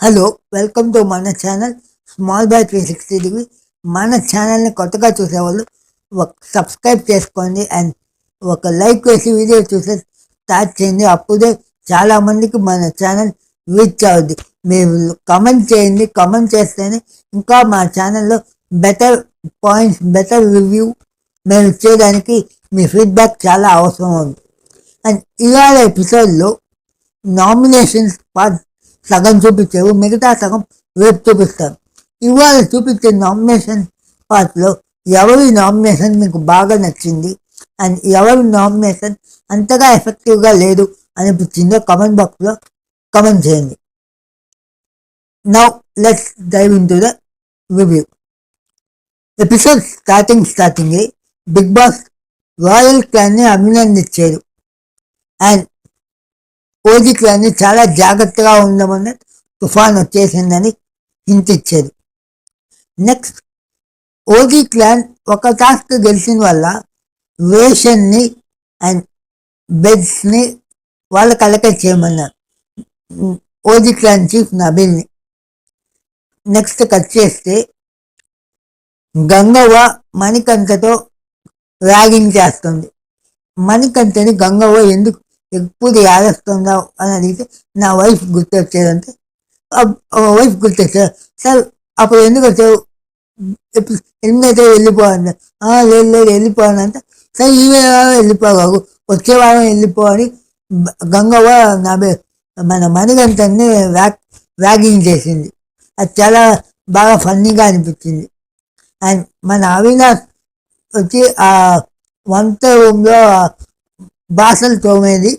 Hello, welcome to మన channel small bye 360 degree. మన ఛానల్ని కొత్తగా చూసేవాళ్ళు ఒక సబ్స్క్రైబ్ చేసుకోండి అండ్ ఒక లైక్ వేసి వీడియో చూసే స్టార్ట్ చేయండి. అప్పుడే చాలామందికి మన ఛానల్ రీచ్ అవుద్ది. మీరు కమెంట్ చేయండి. కమెంట్ చేస్తేనే ఇంకా మా ఛానల్లో బెటర్ పాయింట్స్, బెటర్ రివ్యూ మేము ఇచ్చేదానికి మీ ఫీడ్బ్యాక్ చాలా అవసరం ఉంది. అండ్ ఇవాళ ఎపిసోడ్లో నామినేషన్స్ పార్ట్ సగం చూపించారు, మిగతా సగం రేపు చూపిస్తారు. ఇవాళ చూపించే నామినేషన్ పార్ట్లో ఎవరి నామినేషన్ మీకు బాగా నచ్చింది అండ్ ఎవరి నామినేషన్ అంతగా ఎఫెక్టివ్గా లేదు అనిపించిందో కమెంట్ బాక్స్లో కమెంట్ చేయండి. Now let's dive into the review. Episode starting Bigg Boss royal క్లాన్ని అభినందించారు అండ్ ఓజీ క్లాన్ని చాలా జాగ్రత్తగా ఉండమని, తుఫాన్ వచ్చేసిందని హింట్ ఇచ్చారు. నెక్స్ట్, ఓజీ క్లాన్ ఒక టాస్క్ గెలిచిన వల్ల వేషన్ని అండ్ బెడ్స్ని వాళ్ళకి అలకేట్ చేయమన్నారు ఓజీ క్లాన్ చీఫ్ నబీల్ని. నెక్స్ట్ కట్ చేస్తే గంగవ్వ మణికంఠతో ర్యాగింగ్ చేస్తుంది. మణికంఠని గంగవ్వ ఎందుకు ఎప్పుడు ఏడుస్తున్నావు అని అడిగితే నా వైఫ్ గుర్తొచ్చేదంటే వైఫ్ గుర్తొచ్చారు. సార్ అప్పుడు ఎందుకు వచ్చావు, ఎన్నైతే వెళ్ళిపోవాలి, లేదు లేదు వెళ్ళిపోవాలంటే సార్ ఈ వారం వెళ్ళిపోగాకు, వచ్చే వారం వెళ్ళిపో అని గంగవ్వ నా మన మణికంఠని ర్యాగింగ్ చేసింది. అది చాలా బాగా ఫన్నీగా అనిపించింది. అండ్ మన అవినాష్ వచ్చి ఆ వంట రూమ్లో బాసలు తోమేది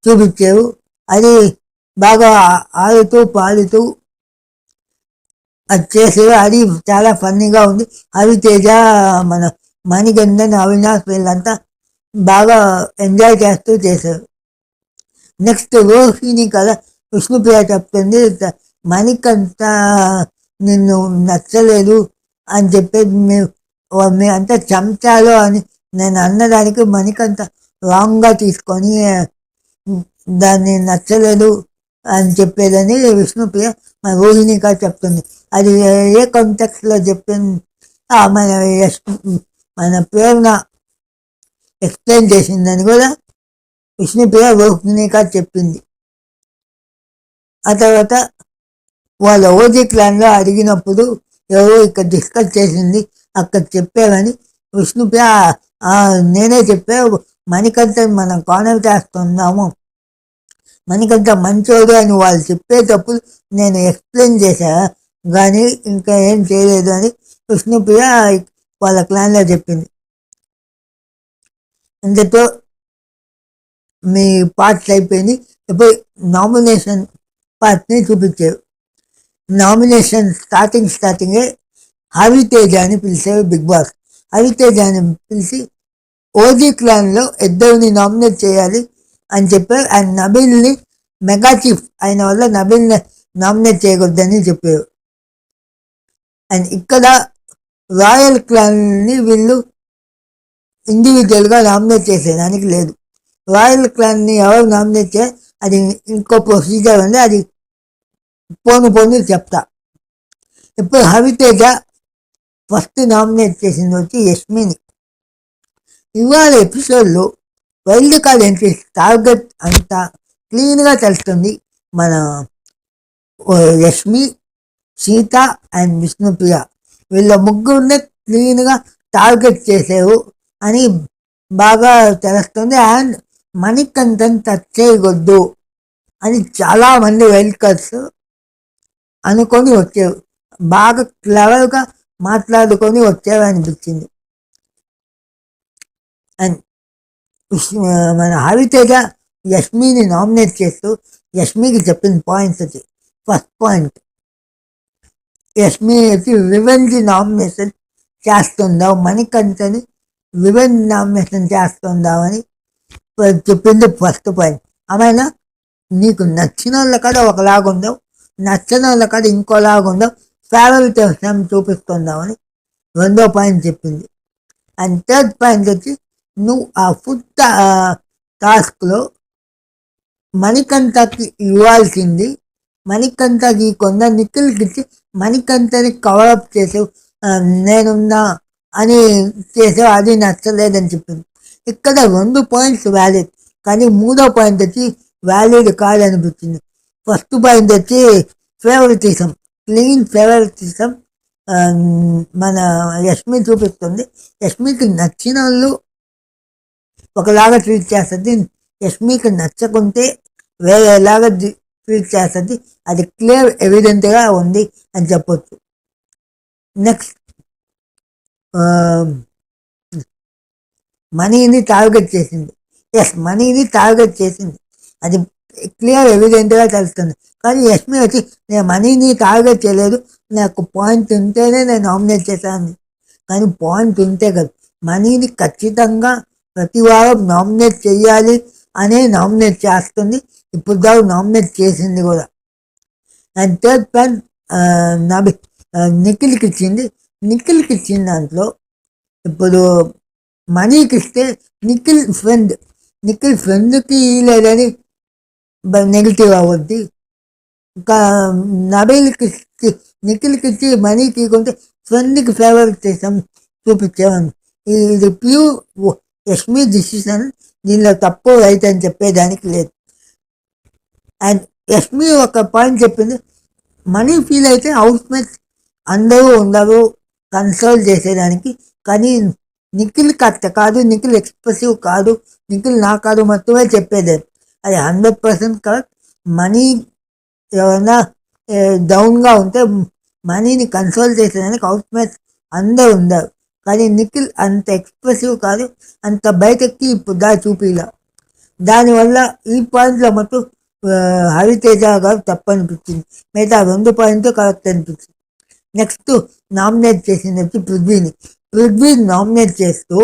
చూపించారు. అది బాగా ఆడుతూ పాడుతూ అది చేసారు. అది చాలా ఫన్నీగా ఉంది. రవితేజ, మన మణికంఠన్, అవినాష్ వీళ్ళంతా బాగా ఎంజాయ్ చేస్తూ చేశారు. నెక్స్ట్ రోహిణి కదా విష్ణుప్రియ చెప్తుంది, మణికంఠ నిన్ను నచ్చలేదు అని చెప్పేది మీ అంతా చంచాలో అని నేను అన్నదానికి మణికంఠ రాంగ్గా తీసుకొని దాన్ని నచ్చలేదు అని చెప్పేదని విష్ణుప్రియ మన రోహిణిగా చెప్తుంది. అది ఏ కాంటెక్స్లో చెప్పింది మన మన ప్రేరణ ఎక్స్ప్లెయిన్ చేసిందని కూడా విష్ణుప్రియ రోహిణిగా చెప్పింది. ఆ తర్వాత వాళ్ళ ఓజీ క్లాన్లో అడిగినప్పుడు ఎవరో ఇక్కడ డిస్కస్ చేసింది అక్కడ చెప్పామని విష్ణుప్రియ నేనే చెప్పా, మణికంఠ మనం కానర్ చేస్తున్నాము, మణికంఠ మంచోడు అని వాళ్ళు చెప్పేటప్పుడు నేను ఎక్స్ప్లెయిన్ చేశా కానీ ఇంకా ఏం చేయలేదు అని విష్ణుప్రియ వాళ్ళ క్లాన్లో చెప్పింది. ఇంతతో మీ పార్ట్స్ అయిపోయింది. ఇప్పుడు నామినేషన్ పార్ట్ని చూపించారు. నామినేషన్ స్టార్టింగే రవితేజ అని పిలిచారు బిగ్ బాస్. రవితేజ అని పిలిచి ఓజీ క్లాన్లో ఇద్దరిని నామినేట్ చేయాలి అని చెప్పారు. అండ్ నబీల్ని మెగా చీఫ్ అయిన వల్ల నబీల్ని నామినేట్ చేయకూడదని చెప్పారు. అండ్ ఇక్కడ రాయల్ క్లాన్ని వీళ్ళు ఇండివిజువల్గా నామినేట్ చేసేదానికి లేదు. రాయల్ క్లాన్ని ఎవరు నామినేట్ చేయాలి అది ఇంకో ప్రొసీజర్ ఉంది, అది పోను చెప్తా. ఇప్పుడు రవితేజ ఫస్ట్ నామినేట్ చేసింది వచ్చి యష్మిని. ఇవాళ ఎపిసోడ్లో వైల్డ్ కార్డ్ ఎంట్రీ టార్గెట్ అంతా క్లీన్గా తెలుస్తుంది. మన యష్మి, సీత అండ్ విష్ణుప్రియ వీళ్ళ ముగ్గురునే క్లీన్గా టార్గెట్ చేసారు అని బాగా తెలుస్తుంది. అండ్ మణికంఠన్ టచ్ చేయవద్దు అని చాలామంది వైల్డ్ కార్డ్స్ అనుకొని వచ్చారు, బాగా క్లవర్గా మాట్లాడుకొని వచ్చారు అనిపించింది. అండ్ మన రవితేజ యష్మిని నామినేట్ చేస్తూ యష్మికి చెప్పిన పాయింట్స్ వచ్చి, ఫస్ట్ పాయింట్, యష్మి వచ్చి రివెంజ్ నామినేషన్ చేస్తుందావు, మణికంఠని రివెంజ్ నామినేషన్ చేస్తుందామని చెప్పింది ఫస్ట్ పాయింట్. ఆమెనా నీకు నచ్చిన వాళ్ళ కాడ ఒకలాగుండవు, నచ్చిన వాళ్ళ కాడ ఇంకోలాగుండవు, ఫేవరెట్ విషయం చూపిస్తుందామని రెండో పాయింట్ చెప్పింది. అండ్ థర్డ్ పాయింట్ వచ్చి నువ్వు ఆ ఫుడ్ టాస్క్లో మణికంఠకి ఇవ్వాల్సింది మణికంఠకి కొంద నిఖిల్కి ఇచ్చి మణికంఠని కవరప్ చేసావు, నేనున్నా అని చేసావు, అది నచ్చలేదని చెప్పింది. ఇక్కడ 2 పాయింట్స్ వ్యాలిడ్, కానీ 3వ పాయింట్ వచ్చి వ్యాలిడ్ కాదనిపించింది. ఫస్ట్ పాయింట్ వచ్చి ఫేవరెటిజం, క్లీన్ ఫేవరెటిజం మన యష్మి చూపిస్తుంది. యష్మికి నచ్చిన వాళ్ళు ఒకలాగా ట్రీట్ చేస్తుంది, యష్మికి నచ్చకుంటే వేరేలాగా ట్రీట్ చేస్తుంది. అది క్లియర్ ఎవిడెంట్గా ఉంది అని చెప్పొచ్చు. నెక్స్ట్ మనీని టార్గెట్ చేసింది. ఎస్, మనీని టార్గెట్ చేసింది, అది క్లియర్ ఎవిడెంట్గా తెలుస్తుంది. కానీ యష్మి వచ్చి నేను మనీని టార్గెట్ చేయలేదు, నాకు పాయింట్ ఉంటేనే నేను నామినేట్ చేశాను. కానీ పాయింట్ ఉంటే కదా, మనీని ఖచ్చితంగా ప్రతి వారం నామినేట్ చేయాలి అనే నామినేట్ చేస్తుంది. ఇప్పుడు దాకా నామినేట్ చేసింది కూడా. అండ్ థర్డ్ పాయింట్ నిఖిల్కి ఇచ్చింది. నిఖిల్కి ఇచ్చిన దాంట్లో ఇప్పుడు మనీకి ఇస్తే నిఖిల్ ఫ్రెండ్కి లేదని నెగిటివ్ అవుద్ది. ఇంకా నబీల్కి నిఖిల్కి ఇచ్చి మనీకి ఇవ్వకుంటే ఫ్రెండ్కి ఫేవర్ చేసాం చూపించామని. ఇది ప్యూర్ యష్మి డిసిషన్, దీనిలో తప్పు రైట్ అని చెప్పేదానికి లేదు. అండ్ యష్మి ఒక పాయింట్ చెప్పింది, మనీ ఫీల్ అయితే హౌస్ మేట్స్ అందరూ ఉండరు కన్సల్ట్ చేసేదానికి, కానీ నిఖిల్ కరెక్ట్ కాదు, నిఖిల్ ఎక్స్ప్రెసివ్ కాదు, నిఖిల్ నా కాదు మొత్తమే చెప్పేది. అది 100% కరెక్ట్. మనీ ఏమైనా డౌన్గా ఉంటే మనీని కన్సోల్ చేసేదానికి హౌస్ మేట్స్ అందరూ ఉండరు, కానీ నిఖిల్ అంత ఎక్స్ప్రెసివ్ కాదు, అంత బయటకి ఇప్పుడు చూపిలా. దానివల్ల ఈ పాయింట్లో మొత్తం హరితేజ గారు తప్పనిపించింది. మిగతా 2 పాయింట్లు కరెక్ట్ అనిపించింది. నెక్స్ట్ నామినేట్ చేసింది వచ్చి పృథ్వీ నామినేట్ చేస్తూ,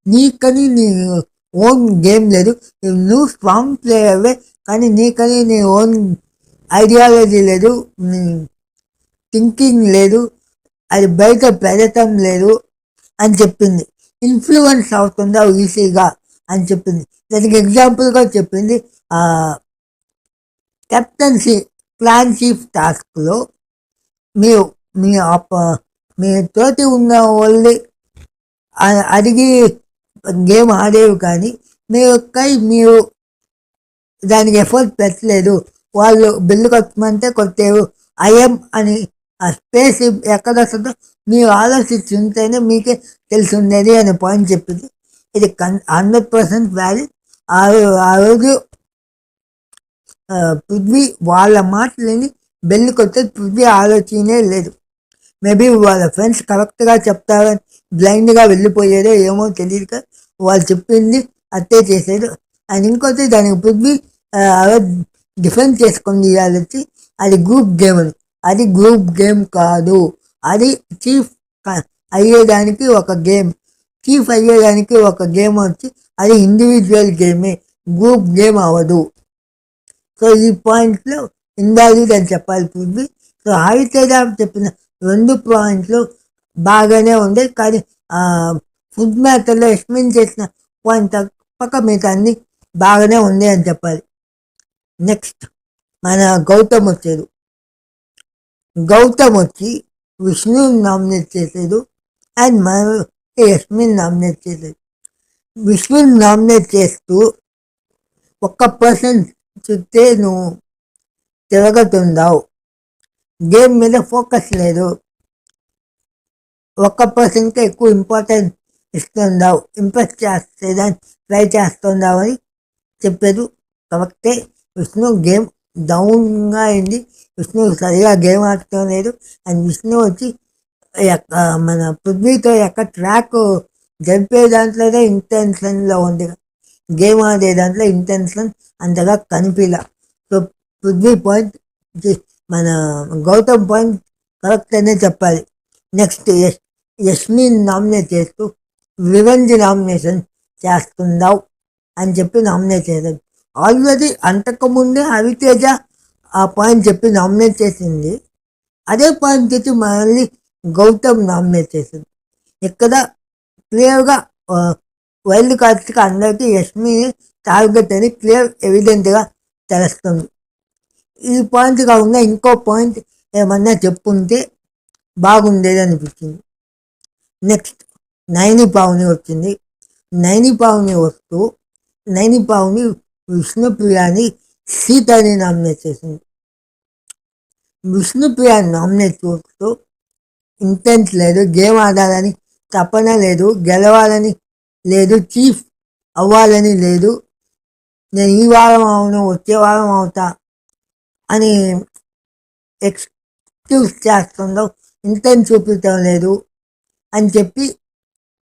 నీకని నీ ఓన్ గేమ్ లేదు, నువ్వు స్ట్రాంగ్ ప్లేయర్వే, కానీ నీకని నీ ఓన్ ఐడియాలజీ లేదు, థింకింగ్ లేదు, అది బయట పెడటం లేదు అని చెప్పింది. ఇన్ఫ్లుయెన్స్ అవుతుందా ఈజీగా అని చెప్పింది. దానికి ఎగ్జాంపుల్గా చెప్పింది, కెప్టెన్సీ ప్లాన్ చీఫ్ టాస్క్లో మీరు మీ తోటి ఉన్న వాళ్ళని అడిగి గేమ్ ఆడేవి, కానీ మీరు దానికి ఎఫర్ట్ పెట్టలేదు. వాళ్ళు బిల్లు కొట్టమంటే కొట్టేవు, ఐఎం అని ఆ స్పేస్ ఎక్కడ వస్తుందో మీరు ఆలోచించి ఉంటేనే మీకే తెలిసి ఉండేది అనే పాయింట్ చెప్పింది. ఇది 100% వ్యాలిడ్. ఆ రోజు పృథ్వీ వాళ్ళ మాటలని బెల్లు కొట్టే పృథ్వీ ఆలోచనే లేదు. మేబీ వాళ్ళ ఫ్రెండ్స్ కరెక్ట్గా చెప్తారని బ్లైండ్గా వెళ్ళిపోయేదో ఏమో తెలియదు, వాళ్ళు చెప్పింది అట్టే చేసేది. అండ్ ఇంకోటి దానికి పృథ్వీ డిఫెండ్ చేసుకొని ఇవ్వాలొచ్చి అది గ్రూప్ గేమ్ అని. అది గ్రూప్ గేమ్ కాదు, అది చీఫ్ అయ్యేదానికి ఒక గేమ్. చీఫ్ అయ్యేదానికి ఒక గేమ్ వచ్చి అది ఇండివిజువల్ గేమే, గ్రూప్ గేమ్ అవ్వదు. సో ఈ పాయింట్లో ఇందాలిడ్ అని చెప్పాలి పృథ్వీ. సో హరితేజ చెప్పిన 2 పాయింట్లు బాగానే ఉంది, కానీ ఫుడ్ మ్యాటర్లో ఎక్స్ప్లెయిన్ చేసిన పాయింట్ తప్పక మీకు అన్ని బాగానే ఉంది అని చెప్పాలి. నెక్స్ట్ మన గౌతమ్ వచ్చాడు. గౌతమ్ వచ్చి విష్ణుని నామినేట్ చేసాడు అండ్ మన యష్మిని నామినేట్ చేసాడు. విష్ణుని నామినేట్ చేస్తూ ఒక్క పర్సన్ చుట్టే నువ్వు తిరగతుందావు, గేమ్ మీద ఫోకస్ లేదు, ఒక్క పర్సన్కి ఎక్కువ ఇంపార్టెన్స్ ఇస్తుందావు, ఇంప్రెస్ చేసేదాన్ని ట్రై చేస్తుందావు అని చెప్పారు. కరెక్టే. విష్ణు గేమ్ డౌన్గా అయింది, విష్ణు సరిగా గేమ్ ఆడటం లేదు. అండ్ విష్ణు వచ్చి మన పృథ్వీతో ట్రాక్ జరిపే దాంట్లోనే ఇంటెన్షన్లో ఉంది, గేమ్ ఆడే దాంట్లో ఇంటెన్షన్ అంతగా కనిపిలా. సో పృథ్వీ పాయింట్, మన గౌతమ్ పాయింట్ కరెక్ట్ అనే చెప్పాలి. నెక్స్ట్ యష్మి నామినేట్ చేస్తూ రివెంజ్ నామినేషన్ చేస్తుందావు అని చెప్పి నామినేట్ చేశాడు. ఆల్రెడీ అంతకుముందే హరితేజ ఆ పాయింట్ చెప్పి నామినేట్ చేసింది, అదే పాయింట్ తెచ్చి మళ్ళీ గౌతమ్ నామినేట్ చేసింది. ఇక్కడ క్లియర్గా వైల్డ్ కార్డ్స్కి అందరికీ యష్మి టార్గెట్ అని క్లియర్ ఎవిడెంట్గా తెలుస్తుంది. ఈ పాయింట్ కాకుండా ఇంకో పాయింట్ ఏమన్నా చెప్పుంటే బాగుండేది అనిపించింది. నెక్స్ట్ నైని పావని వచ్చింది. నైని పావని వస్తూ నైని పావని విష్ణుప్రియాని సీతని నామినేట్ చేసింది. విష్ణుప్రియాని నామినేట్ చేస్తూ ఇంటెన్స్ లేదు, గేమ్ ఆడాలని తపన లేదు, గెలవాలని లేదు, చీఫ్ అవ్వాలని లేదు, నేను ఈ వారం అవును వచ్చే వారం అవుతా అని ఎక్స్క్యూజ్ చేస్తుందో, ఇంటెన్స్ చూపించడం లేదు అని చెప్పి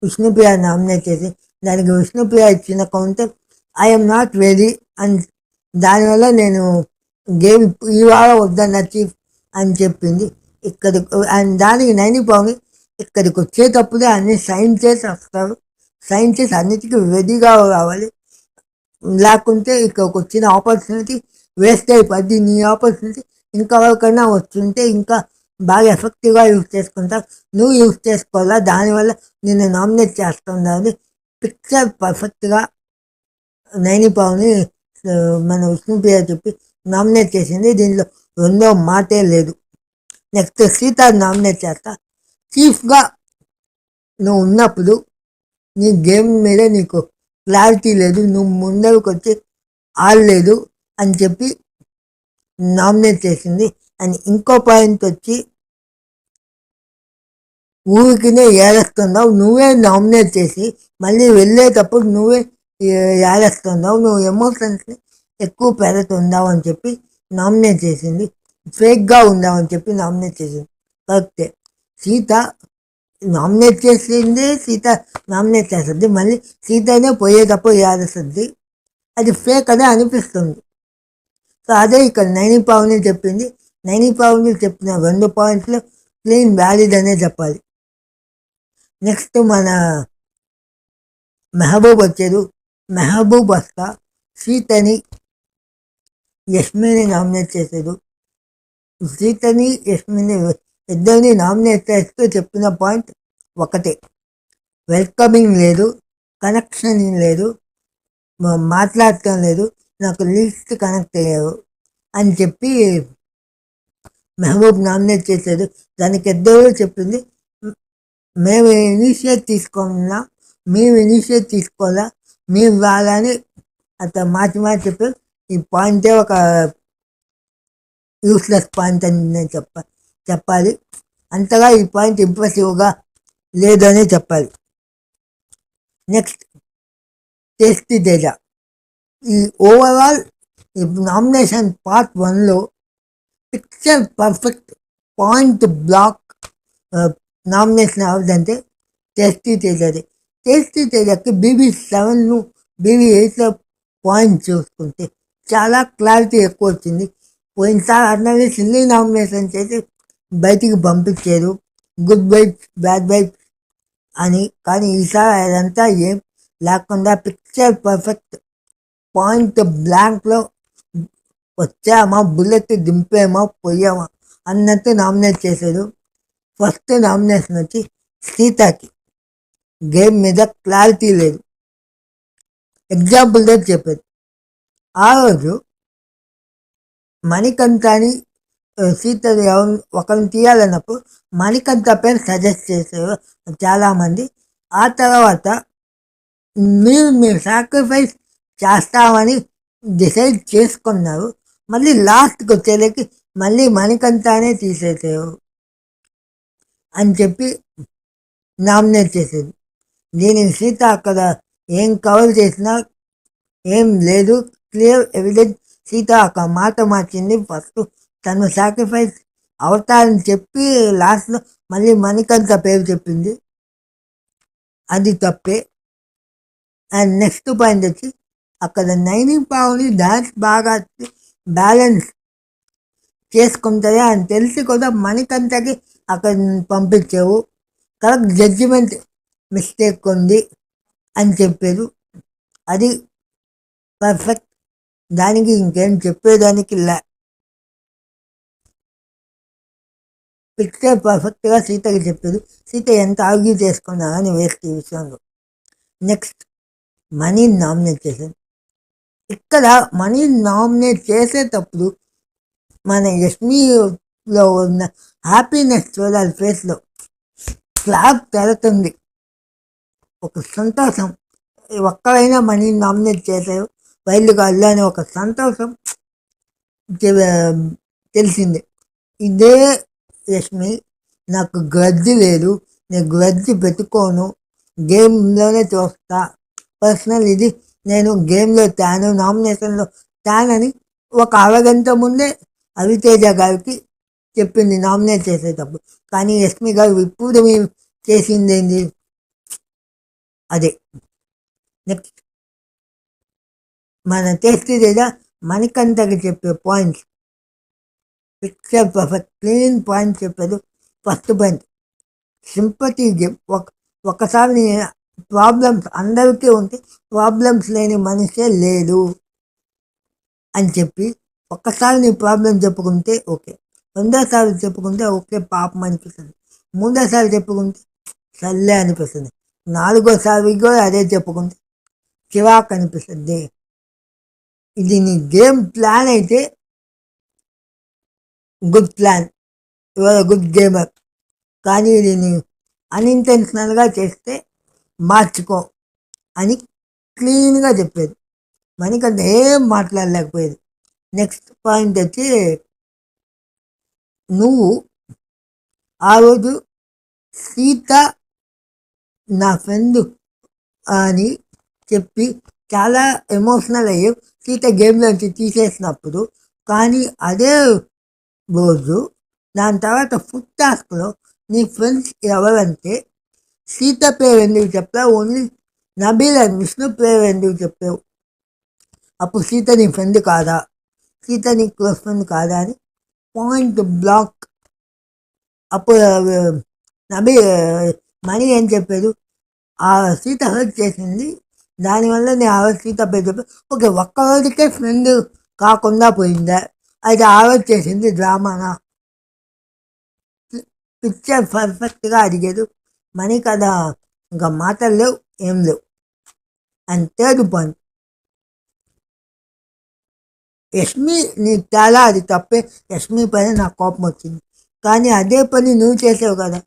విష్ణుప్రియ నామినేట్ చేసి దానికి విష్ణుప్రియ ఇచ్చిన కౌంటర్ ఐఎమ్ నాట్ రెడీ అని, దానివల్ల నేను గేమ్ ఈ వారం వద్దన్న చీఫ్ అని చెప్పింది. అండ్ దానికి నైని పావని ఇక్కడికి వచ్చేటప్పుడే అన్ని సైన్ చేసి వస్తారు, సైన్ చేసి అన్నిటికీ రెడీగా రావాలి, లేకుంటే ఇక్కడికి వచ్చిన ఆపర్చునిటీ వేస్ట్ అయిపోద్ది, నీ ఆపర్చునిటీ ఇంకా ఎవరికైనా వస్తుంటే ఇంకా బాగా ఎఫెక్టివ్గా యూజ్ చేసుకుంటా, నువ్వు యూజ్ చేసుకోవాలా, దానివల్ల నిన్ను నామినేట్ చేస్తుందని పిక్చర్ పర్ఫెక్ట్గా నైని పావని మన విష్ణుప్రియ చెప్పి నామినేట్ చేసింది. దీనిలో రెండో మాటే లేదు. నెక్స్ట్ సీత నామినేట్ చేస్తా. చీఫ్గా నువ్వు ఉన్నప్పుడు నీ గేమ్ మీద నీకు క్లారిటీ లేదు, నువ్వు ముందరకు వచ్చి ఆడలేదు అని చెప్పి నామినేట్ చేసింది. అండ్ ఇంకో పాయింట్ వచ్చి ఊరికినే ఏడుస్తున్నావు, నువ్వే నామినేట్ చేసి మళ్ళీ వెళ్ళేటప్పుడు నువ్వే ఏడుస్తున్నావు, నువ్వు ఎమోషన్స్ని ఎక్కువ పెడుతున్నావు అని చెప్పి నామినేట్ చేసింది. ఫేక్గా ఉందామని చెప్పి నామినేట్ చేసింది. కరెక్టే, సీత నామినేట్ చేసింది, సీత నామినేట్ చేస్తుంది, మళ్ళీ సీతనే పోయేటప్పుడు ఏడుస్తుంది, అది ఫేక్ అనే అనిపిస్తుంది. సో అదే ఇక్కడ నైని పావని చెప్పింది. నైని పావని చెప్పిన 2 పాయింట్లు క్లీన్ వ్యాలిడ్ అనే చెప్పాలి. నెక్స్ట్ మన మెహబూబ్ వచ్చారు. మెహబూబ్ వస్తా సీతని యష్మిని నామినేట్ చేశారు. సీతని యష్మిని ఇద్దరిని నామినేట్ చేస్తూ చెప్పిన పాయింట్ ఒకటే, వెల్కమింగ్ లేదు, కనెక్షన్ లేదు, మాట్లాడటం లేదు, నాకు లీస్ట్ కనెక్ట్ అయ్యారు అని చెప్పి మెహబూబ్ నామినేట్ చేశారు. దానికి ఇద్దరు చెప్పింది, మేము ఇనిషియేట్ తీసుకున్నా, మేము ఇనిషియేట్ తీసుకోవాలా, మేము వాళ్ళని అతను మార్చి చెప్పారు. ఈ పాయింటే ఒక యూస్లెస్ పాయింట్ అని నేను చెప్పాలి. అంతగా ఈ పాయింట్ ఇంప్రెసివ్గా లేదని చెప్పాలి. Next tasty Teja. ఈ ఓవరాల్ ఈ నామినేషన్ పార్ట్ 1లో picture perfect point blank nomination ఎవరిదంటే టేస్టీ తేజది. టేస్టీ తేజకి BB7 BB8 పాయింట్ చూసుకుంటే చాలా క్లారిటీ ఎక్కువ వచ్చింది. పోయినసారి అన్నది సిల్లీ నామినేషన్ చేసి బయటికి పంపించారు, గుడ్ వైబ్స్ బ్యాడ్ వైబ్స్ అని. కానీ ఈసారి అదంతా ఏం లేకుండా పిక్చర్ పర్ఫెక్ట్ పాయింట్ బ్లాంక్లో వచ్చామా, బుల్లెట్ దింపేమా పోయామా అన్నట్టు నామినేట్ చేశారు. ఫస్ట్ నామినేషన్ వచ్చి సీతకి గేమ్ మీద క్లారిటీ లేదు. ఎగ్జాంపుల్గా చెప్పారు, ఆ రోజు మణికంఠని సీత ఒకరిని తీయాలన్నప్పుడు మణికంఠ పేరు సజెస్ట్ చేశారు చాలామంది. ఆ తర్వాత మీరు సాక్రిఫైస్ చేస్తామని డిసైడ్ చేసుకున్నారు, మళ్ళీ లాస్ట్కి వచ్చేలకి మళ్ళీ మణికంఠనే తీసేసారు అని చెప్పి నామినేట్ చేసేది. దీనికి సీత అక్కడ ఏం కవర్ చేసినా ఏం లేదు, క్లియర్ ఎవిడెన్స్. సీత ఒక మాట మార్చింది, ఫస్ట్ తను సాక్రిఫైస్ అవుతారని చెప్పి లాస్ట్లో మళ్ళీ మణికంఠ పేరు చెప్పింది, అది తప్పే. అండ్ నెక్స్ట్ పాయింట్ వచ్చి అక్కడ నైని పావని డాన్స్ బాగా బ్యాలెన్స్ చేసుకుంటుంది అని తెలిసి కూడా మణికంఠకి అక్కడ పంపించావు, కరెక్ట్ జడ్జిమెంట్ మిస్టేక్ ఉంది అని చెప్పారు, అది పర్ఫెక్ట్. దానికి ఇంకేం చెప్పేదానికి పిక్చర్ పర్ఫెక్ట్గా సీతకి చెప్పారు. సీత ఎంత ఆర్గ్యూ చేసుకున్నా అని వేస్ట్ ఈ విషయంలో. నెక్స్ట్ మనీని నామినేట్ చేశారు. ఇక్కడ మనీని నామినేట్ చేసేటప్పుడు మన యష్మిలో ఉన్న హ్యాపీనెస్ చూడాలి ఫేస్లో. క్లాప్ తెరుతుంది, ఒక సంతోషం. ఒక్కరైనా మనీ నామినేట్ చేశారు వైల్డ్ కార్డులో అని ఒక సంతోషం తెలిసింది. ఇదే యష్మి, నాకు గ్రడ్జి లేదు, నేను గ్రడ్జి పెట్టుకోను, గేమ్లోనే చూస్తా, పర్సనల్ ఇది నేను గేమ్లో తాను నామినేషన్లో తానని ఒక అరగంట ముందే రవితేజ గారికి చెప్పింది నామినేట్ చేసేటప్పుడు. కానీ యష్మి గారు ఇప్పుడు మేము చేసింది ఏంటి? అదే. నెక్స్ట్ మన టేస్టీ లేదా మణికంఠకి చెప్పే points, picture perfect, clean point చెప్పారు. First point sympathy game. ఒకసారి ప్రాబ్లమ్స్ అందరికీ ఉంటే ప్రాబ్లమ్స్ లేని మనిషే లేడు అని చెప్పి ఒక్కసారి నీ ప్రాబ్లం చెప్పుకుంటే ఓకే, రెండోసారి చెప్పుకుంటే ఓకే పాపం అనిపిస్తుంది, మూడోసారి చెప్పుకుంటే సర్లే అనిపిస్తుంది, నాలుగోసారి కూడా అదే చెప్పుకుంటే చిరాకు అనిపిస్తుంది. ఇది నీ గేమ్ ప్లాన్ అయితే good plan, your good gamer. కానీ ఇది నీ అన్ఇంటెన్షనల్గా చేస్తే మార్చుకో అని క్లీన్గా చెప్పేది. మనకంటే ఏం మాట్లాడలేకపోయేది. నెక్స్ట్ పాయింట్ వచ్చి, నువ్వు ఆ రోజు సీత నా ఫ్రెండ్ అని చెప్పి చాలా ఎమోషనల్ అయ్యి సీత గేమ్లోంచి తీసేసినప్పుడు, కానీ అదే రోజు దాని తర్వాత ఫుడ్ టాస్క్లో నీ ఫ్రెండ్స్ ఎవరంటే సీత పేరు ఎందుకు చెప్పావు, ఓన్లీ నబీల్ అండ్ విష్ణు పేరు ఎందుకు చెప్పావు? అప్పుడు సీత నీ ఫ్రెండ్ కాదా, సీత నీ క్లోజ్ ఫ్రెండ్ కాదా అని పాయింట్ బ్లాక్. అప్పుడు నబీ మనీ ఏం చెప్పాడు, ఆ సీత హర్ట్ చేసింది, దానివల్ల నేను ఆ రోజు సీత పేరు చెప్పాను. ఓకే, ఒక్కరోజుకే ఫ్రెండ్ కాకుండా పోయిందా, అయితే ఆ రోజు చేసింది డ్రామానా? పిక్చర్ పర్ఫెక్ట్గా అడిగాడు మనీ కదా, ఇంకా మాటలు లేవు, ఏం లేవు. అండ్ థర్డ్ పాయింట్, యష్మి నీ చాలా అది తప్పే, యష్మి పైన నాకు కోపం వచ్చింది, కానీ అదే పని నువ్వు చేసావు కదా.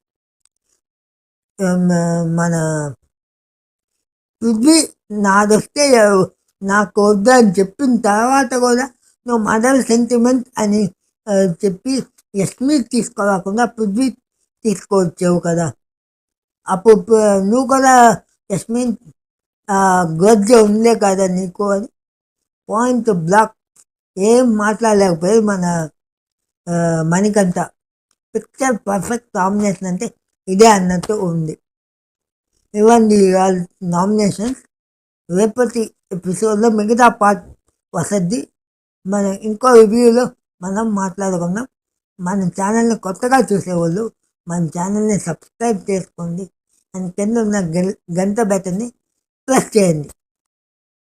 మన పృథ్వీ నాదొస్తే నాకు వద్దు అని చెప్పిన తర్వాత కూడా నువ్వు మదర్ సెంటిమెంట్ అని చెప్పి యష్మి తీసుకోకుండా పృథ్వీ తీసుకొచ్చావు కదా. అప్పుడు నువ్వు కూడా యష్మి గొజ్జ ఉందే కదా నీకు అని పాయింట్ బ్లాక్. ఏం మాట్లాడలేకపోయేది మన మణికంఠ. పిక్చర్ పర్ఫెక్ట్ కాంబినేషన్ అంటే ఇదే అన్నట్టు ఉంది. ఇవ్వండి నామినేషన్స్. రేపటి ఎపిసోడ్లో మిగతా పార్ట్ వసద్ది. మనం ఇంకో రివ్యూలో మనం మాట్లాడుకుందాం. మన ఛానల్ని కొత్తగా చూసేవాళ్ళు మన ఛానల్ని సబ్స్క్రైబ్ చేసుకోండి అండ్ కింద ఉన్న గంట బటన్ని ప్రెస్ చేయండి.